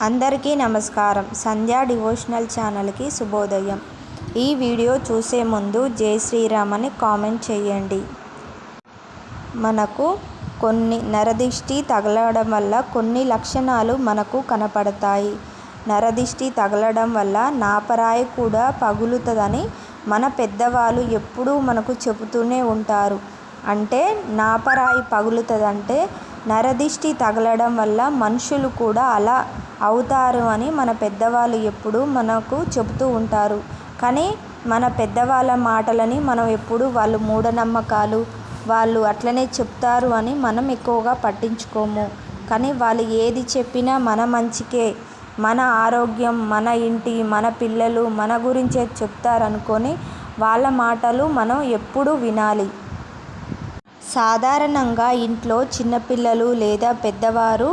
అందరికీ నమస్కారం. సంధ్యా డివోషనల్ ఛానల్కి శుభోదయం. ఈ వీడియో చూసే ముందు జై శ్రీరామ్ అని కామెంట్ చేయండి. మనకు కొన్ని నరదిష్టి తగలడం వల్ల కొన్ని లక్షణాలు మనకు కనపడతాయి. నరదిష్టి తగలడం వల్ల నాపరాయి కూడా పగులుతుందని మన పెద్దవాళ్ళు ఎప్పుడూ మనకు చెబుతూనే ఉంటారు. అంటే నాపరాయి పగులుతుందంటే నరదిష్టి తగలడం వల్ల మనుషులు కూడా అలా అవుతారు అని మన పెద్దవాళ్ళు ఎప్పుడూ మనకు చెబుతూ ఉంటారు. కానీ మన పెద్దవాళ్ళ మాటలని మనం ఎప్పుడు వాళ్ళు మూఢనమ్మకాలు, వాళ్ళు అట్లనే చెప్తారు అని మనం ఎక్కువగా పట్టించుకోము. కానీ వాళ్ళు ఏది చెప్పినా మన మంచికే, మన ఆరోగ్యం, మన ఇంటి, మన పిల్లలు మన గురించే చెప్తారనుకొని వాళ్ళ మాటలు మనం ఎప్పుడూ వినాలి. సాధారణంగా ఇంట్లో చిన్నపిల్లలు లేదా పెద్దవారు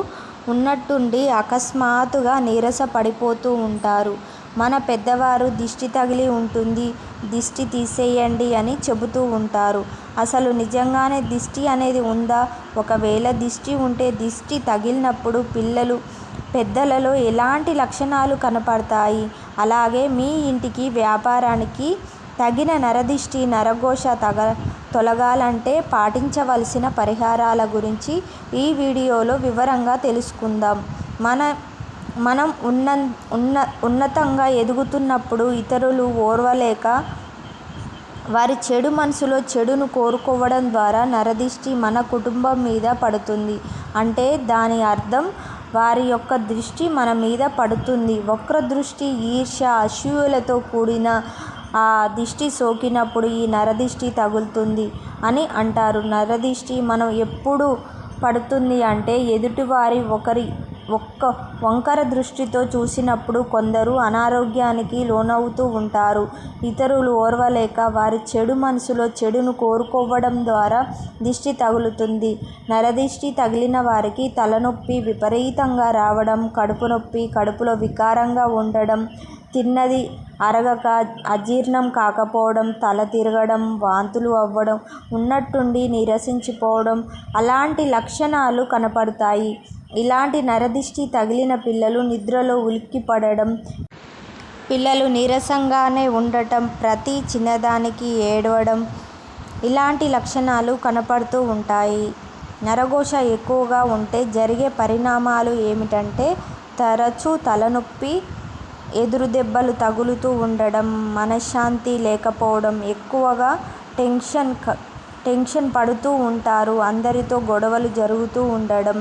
ఉన్నట్టుండి అకస్మాత్తుగా నీరస పడిపోతూ ఉంటారు. మన పెద్దవారు దిష్టి తగిలి ఉంటుంది, దిష్టి తీసేయండి అని చెబుతూ ఉంటారు. అసలు నిజంగానే దిష్టి అనేది ఉందా? ఒకవేళ దిష్టి ఉంటే దిష్టి తగిలినప్పుడు పెద్దలలో ఎలాంటి లక్షణాలు కనపడతాయి? అలాగే మీ ఇంటికి, వ్యాపారానికి తగిన నరదిష్టి, నరఘోష తొలగాలంటే పాటించవలసిన పరిహారాల గురించి ఈ వీడియోలో వివరంగా తెలుసుకుందాం. మనం ఉన్నతంగా ఎదుగుతున్నప్పుడు ఇతరులు ఓర్వలేక వారి చెడు మనసులో చెడును కోరుకోవడం ద్వారా నరదిష్టి మన కుటుంబం మీద పడుతుంది. అంటే దాని అర్థం వారి యొక్క దృష్టి మన మీద పడుతుంది. వక్ర దృష్టి, ఈర్ష్య, అసూయలతో కూడిన ఆ దిష్టి సోకినప్పుడు ఈ నరదిష్టి తగులుతుంది అని అంటారు. నరదిష్టి మనం ఎప్పుడు పడుతుంది అంటే ఎదుటివారి వంకర దృష్టితో చూసినప్పుడు కొందరు అనారోగ్యానికి లోనవుతూ ఉంటారు. ఇతరులు ఓర్వలేక వారి చెడు మనసులో చెడును కోరుకోవడం ద్వారా దిష్టి తగులుతుంది. నరదిష్టి తగిలిన వారికి తలనొప్పి విపరీతంగా రావడం, కడుపు నొప్పి, కడుపులో వికారంగా ఉండడం, తిన్నది అరగక అజీర్ణం కాకపోవడం, తల తిరగడం, వాంతులు అవ్వడం, ఉన్నట్టుండి నీరసించిపోవడం అలాంటి లక్షణాలు కనపడతాయి. ఇలాంటి నరదిష్టి తగిలిన పిల్లలు నిద్రలో ఉలిక్కిపడడం, పిల్లలు నీరసంగానే ఉండటం, ప్రతి చిన్నదానికి ఏడవడం ఇలాంటి లక్షణాలు కనపడుతూ ఉంటాయి. నరఘోష ఎక్కువగా ఉంటే జరిగే పరిణామాలు ఏమిటంటే తరచూ తలనొప్పి, ఎదురు దెబ్బలు తగులుతూ ఉండడం, మనశ్శాంతి లేకపోవడం, ఎక్కువగా టెన్షన్ పడుతూ ఉంటారు, అందరితో గొడవలు జరుగుతూ ఉండడం,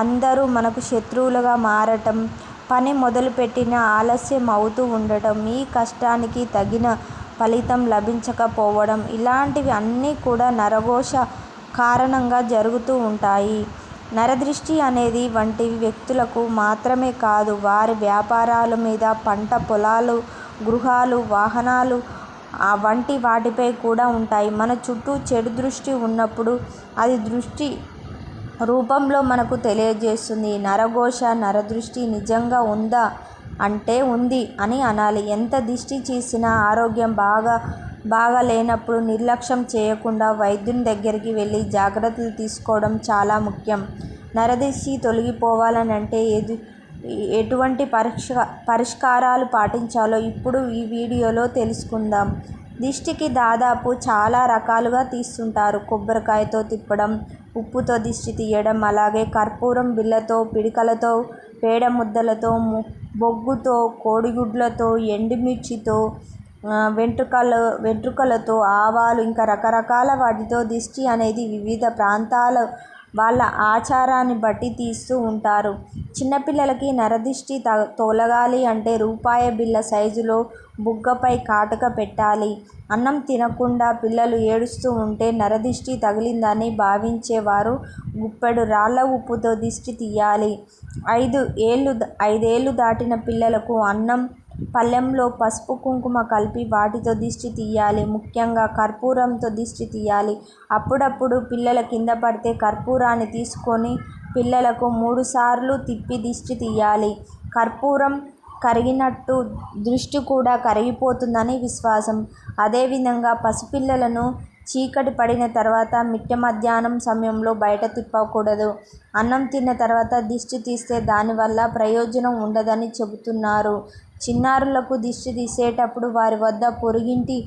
అందరూ మనకు శత్రువులుగా మారటం, పని మొదలుపెట్టిన ఆలస్యం అవుతూ ఉండటం, ఈ కష్టానికి తగిన ఫలితం లభించకపోవడం ఇలాంటివి అన్నీ కూడా నరఘోష కారణంగా జరుగుతూ ఉంటాయి. నరదృష్టి అనేది వంటి వ్యక్తులకు మాత్రమే కాదు, వారి వ్యాపారాల మీద, పంట పొలాలు, గృహాలు, వాహనాలు వంటి వాటిపై కూడా ఉంటాయి. మన చుట్టూ చెడు దృష్టి ఉన్నప్పుడు అది దృష్టి రూపంలో మనకు తెలియజేస్తుంది. నరఘోష, నరదృష్టి నిజంగా ఉందా అంటే ఉంది అని అనాలి. ఎంత దిష్టి చేసినా ఆరోగ్యం బాగా లేనప్పుడు నిర్లక్ష్యం చేయకుండా వైద్యుని దగ్గరికి వెళ్ళి జాగ్రత్తలు తీసుకోవడం చాలా ముఖ్యం. నరదిష్టి తొలగిపోవాలంటే ఎటువంటి పరిష్కారాలు పాటించాలో ఇప్పుడు ఈ వీడియోలో తెలుసుకుందాం. దిష్టికి దాదాపు చాలా రకాలుగా తీస్తుంటారు. కొబ్బరికాయతో తిప్పడం, ఉప్పుతో దిష్టి తీయడం, అలాగే కర్పూరం బిళ్ళతో, పిడికలతో, పేడ ముద్దలతో, బొగ్గుతో, కోడిగుడ్లతో, ఎండుమిర్చితో, వెంట్రుకలతో, ఆవాలు ఇంకా రకరకాల వాటితో దిష్టి అనేది వివిధ ప్రాంతాల వాళ్ళ ఆచారాన్ని బట్టి తీస్తూ ఉంటారు. చిన్నపిల్లలకి నరదిష్టి తొలగాలి అంటే రూపాయి బిళ్ళ సైజులో బుగ్గపై కాటుక పెట్టాలి. అన్నం తినకుండా పిల్లలు ఏడుస్తూ ఉంటే నరదిష్టి తగిలిందని భావించేవారు గుప్పెడు రాళ్ళ ఉప్పుతో దిష్టి తీయాలి. 5 ఏళ్లు దాటిన పిల్లలకు అన్నం పళ్ళెంలో పసుపు కుంకుమ కలిపి వాటితో దిష్టి తీయాలి. ముఖ్యంగా కర్పూరంతో దిష్టి తీయాలి. అప్పుడప్పుడు పిల్లల కింద పడితే కర్పూరాన్ని తీసుకొని పిల్లలకు 3 సార్లు తిప్పి దిష్టి తీయాలి. కర్పూరం కరిగినట్టు దృష్టి కూడా కరిగిపోతుందని విశ్వాసం. అదేవిధంగా పసిపిల్లలను చీకటి పడిన తర్వాత మిట్ట మధ్యాహ్నం సమయంలో బయట తిప్పకూడదు. అన్నం తిన్న తర్వాత దిష్టి తీస్తే దానివల్ల ప్రయోజనం ఉండదని చెబుతున్నారు. చిన్నారులకు దిష్టి తీసేటప్పుడు వారి వద్ద పొరుగింటి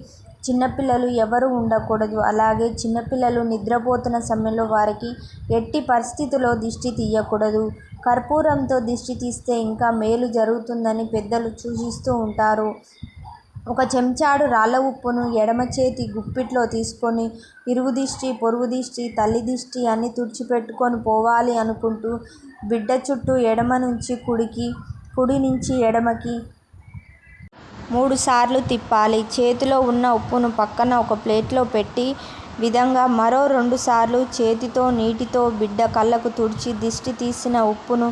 చిన్నపిల్లలు ఎవరూ ఉండకూడదు. అలాగే చిన్నపిల్లలు నిద్రపోతున్న సమయంలో వారికి ఎట్టి పరిస్థితుల్లో దిష్టి తీయకూడదు. కర్పూరంతో దిష్టి తీస్తే ఇంకా మేలు జరుగుతుందని పెద్దలు సూచిస్తూ ఉంటారు. ఒక చెంచాడు రాళ్ళ ఉప్పును ఎడమ చేతి గుప్పిట్లో తీసుకొని ఇరుగు దిష్టి, పొరుగు దిష్టి, తల్లి దిష్టి అన్నీ తుడిచిపెట్టుకొని పోవాలి అనుకుంటూ బిడ్డ చుట్టూ ఎడమ నుంచి కుడికి, కుడి నుంచి ఎడమకి 3 సార్లు తిప్పాలి. చేతిలో ఉన్న ఉప్పును పక్కన ఒక ప్లేట్లో పెట్టి విధంగా మరో 2 సార్లు చేతితో నీటితో బిడ్డ కళ్ళకు తుడిచి దిష్టి తీసిన ఉప్పును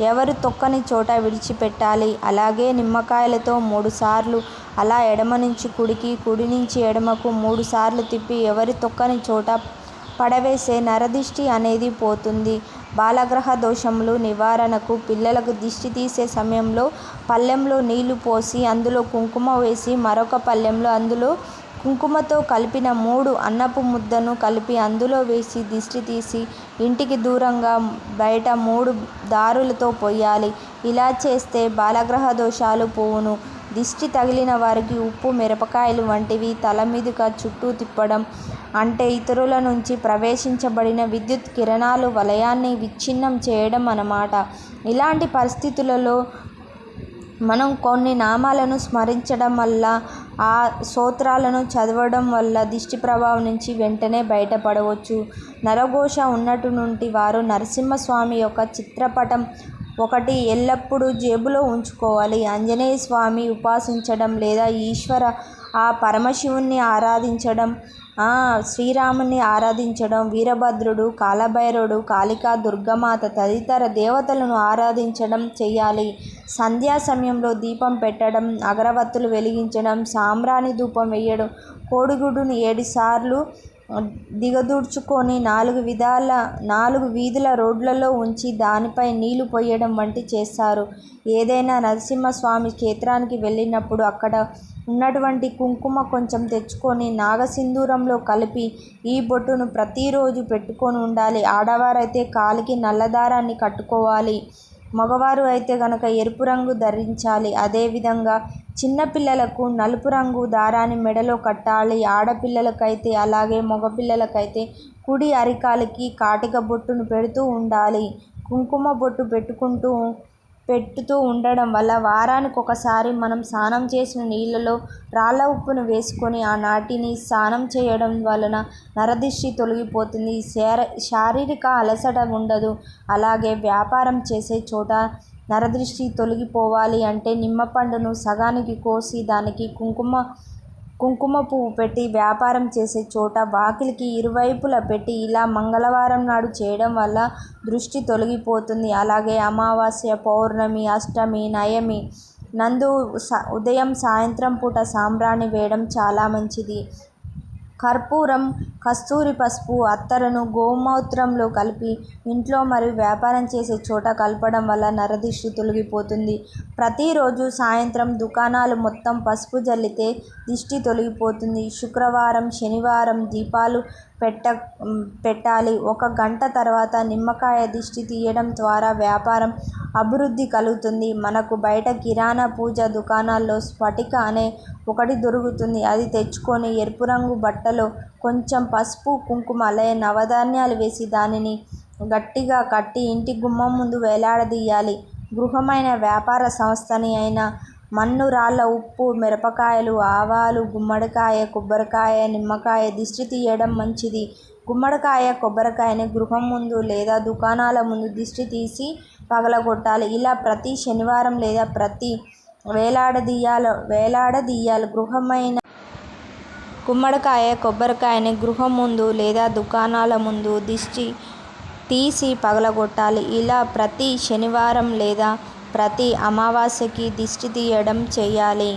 ఎవరు తొక్కని చోట విడిచిపెట్టాలి. అలాగే నిమ్మకాయలతో 3 సార్లు అలా ఎడమ నుంచి కుడికి, కుడి నుంచి ఎడమకు 3 సార్లు తిప్పి ఎవరి తొక్కని చోట పడవేసే నరదిష్టి అనేది పోతుంది. బాలగ్రహ దోషములు నివారణకు పిల్లలకు దిష్టి తీసే సమయంలో పళ్ళెంలో నీళ్లు పోసి అందులో కుంకుమ వేసి మరొక పళ్ళెంలో అందులో కుంకుమతో కలిపిన 3 అన్నపు ముద్దను కలిపి అందులో వేసి దిష్టి తీసి ఇంటికి దూరంగా బయట 3 దారులతో పొయ్యాలి. ఇలా చేస్తే బాలగ్రహ దోషాలు పోవును. దిష్టి తగిలిన వారికి ఉప్పు, మిరపకాయలు వంటివి తల మీదుగా చుట్టూ తిప్పడం అంటే ఇతరుల నుంచి ప్రవేశించబడిన విద్యుత్ కిరణాలు వలయాన్ని విచ్ఛిన్నం చేయడం అన్నమాట. ఇలాంటి పరిస్థితులలో మనం కొన్ని నామాలను స్మరించడం వల్ల, ఆ స్తోత్రాలను చదవడం వల్ల దిష్టి ప్రభావం నుంచి వెంటనే బయటపడవచ్చు. నరఘోష ఉన్నటువంటి వారు నరసింహస్వామి యొక్క చిత్రపటం ఒకటి ఎల్లప్పుడూ జేబులో ఉంచుకోవాలి. ఆంజనేయ స్వామి ఉపాసించడం లేదా ఈశ్వర ఆ పరమశివుణ్ణి ఆరాధించడం, శ్రీరాముని ఆరాధించడం, వీరభద్రుడు, కాలభైరవుడు, కాళికా, దుర్గామాత తదితర దేవతలను ఆరాధించడం చేయాలి. సంధ్యా సమయంలో దీపం పెట్టడం, అగరవత్తులు వెలిగించడం, సాంబ్రాణి ధూపం వేయడం, కోడిగుడ్డును 7 సార్లు దిగదూర్చుకొని 4 వీధుల రోడ్లలో ఉంచి దానిపై నీళ్లు పొయ్యడం వంటి చేస్తారు. ఏదైనా నరసింహస్వామి క్షేత్రానికి వెళ్ళినప్పుడు అక్కడ ఉన్నటువంటి కుంకుమ కొంచెం తెచ్చుకొని నాగసింధూరంలో కలిపి ఈ బొట్టును ప్రతిరోజు పెట్టుకొని ఉండాలి. ఆడవారైతే కాలికి నల్లదారాన్ని కట్టుకోవాలి. మగవారు అయితే గనక ఎరుపు రంగు ధరించాలి. అదేవిధంగా చిన్నపిల్లలకు నలుపు రంగు దారాన్ని మెడలో కట్టాలి. ఆడపిల్లలకైతే అలాగే మగపిల్లలకైతే కుడి అరికాలికి కాటిక బొట్టును పెడుతూ ఉండాలి. కుంకుమ బొట్టు పెట్టుతూ ఉండడం వల్ల వారానికి ఒకసారి మనం స్నానం చేసిన నీళ్ళలో రాళ్ళ ఉప్పును వేసుకొని ఆ నాటిని స్నానం చేయడం వలన నరదిష్టి తొలగిపోతుంది. శారీరక అలసట ఉండదు. అలాగే వ్యాపారం చేసే చోట నరదృష్టి తొలగిపోవాలి అంటే నిమ్మపండును సగానికి కోసి దానికి కుంకుమ పువ్వు పెట్టి వ్యాపారం చేసే చోట వాకిలికి ఇరువైపులా పెట్టి ఇలా మంగళవారం నాడు చేయడం వల్ల దృష్టి తొలగిపోతుంది. అలాగే అమావాస్య, పౌర్ణమి, అష్టమి, నవమి నందు ఉదయం సాయంత్రం పూట సాంబ్రాణి వేయడం చాలా మంచిది. కర్పూరం, కస్తూరి పసుపు, అత్తరును గోమూత్రంలో కలిపి ఇంట్లో మరియు వ్యాపారం చేసే చోట కలపడం వల్ల నరదిష్టి తొలగిపోతుంది. ప్రతిరోజు సాయంత్రం దుకాణాలు మొత్తం పసుపు జల్లితే దిష్టి తొలగిపోతుంది. శుక్రవారం, శనివారం దీపాలు పెట్టాలి. 1 గంట తర్వాత నిమ్మకాయ దిష్టి తీయడం ద్వారా వ్యాపారం అభివృద్ధి కలుగుతుంది. మనకు బయట కిరాణా పూజ దుకాణాల్లో స్ఫటిక అనే ఒకటి దొరుకుతుంది. అది తెచ్చుకొని ఎరుపు రంగు బట్టలో కొంచెం పసుపు, కుంకుమ అలాగే నవధాన్యాలు వేసి దానిని గట్టిగా కట్టి ఇంటి గుమ్మం ముందు వేలాడదీయాలి. గృహమైన వ్యాపార సంస్థని అయినా మన్ను, రాళ్ళ ఉప్పు, మిరపకాయలు, ఆవాలు, గుమ్మడికాయ, కొబ్బరికాయ, నిమ్మకాయ దిష్టి తీయడం మంచిది. గుమ్మడికాయ, కొబ్బరికాయని గృహం ముందు లేదా దుకాణాల ముందు దిష్టి తీసి పగలగొట్టాలి. ఇలా ప్రతి శనివారం లేదా ప్రతి వేలాడదీయాలి. గృహమైన గుమ్మడికాయ, కొబ్బరికాయని గృహం ముందు లేదా దుకాణాల ముందు దిష్టి తీసి పగలగొట్టాలి. ఇలా ప్రతి శనివారం లేదా ప్రతి అమావాస్యకి దిష్టి తీయడం చేయాలి.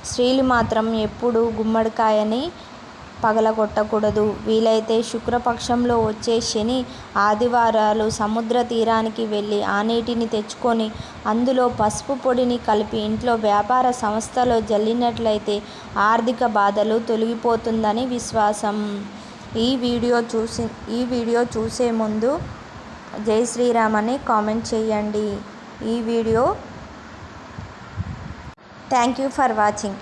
స్త్రీలు మాత్రం ఎప్పుడూ గుమ్మడికాయని పగలగొట్టకూడదు. వీలైతే శుక్రపక్షంలో వచ్చే శని ఆదివారాలు సముద్ర తీరానికి వెళ్ళి ఆ నీటిని తెచ్చుకొని అందులో పసుపు పొడిని కలిపి ఇంట్లో వ్యాపార సంస్థలో జల్లినట్లయితే ఆర్థిక బాధలు తొలగిపోతుందని విశ్వాసం. ఈ వీడియో చూసే ముందు జై శ్రీరామ్ అని కామెంట్ చేయండి. Thank you for watching.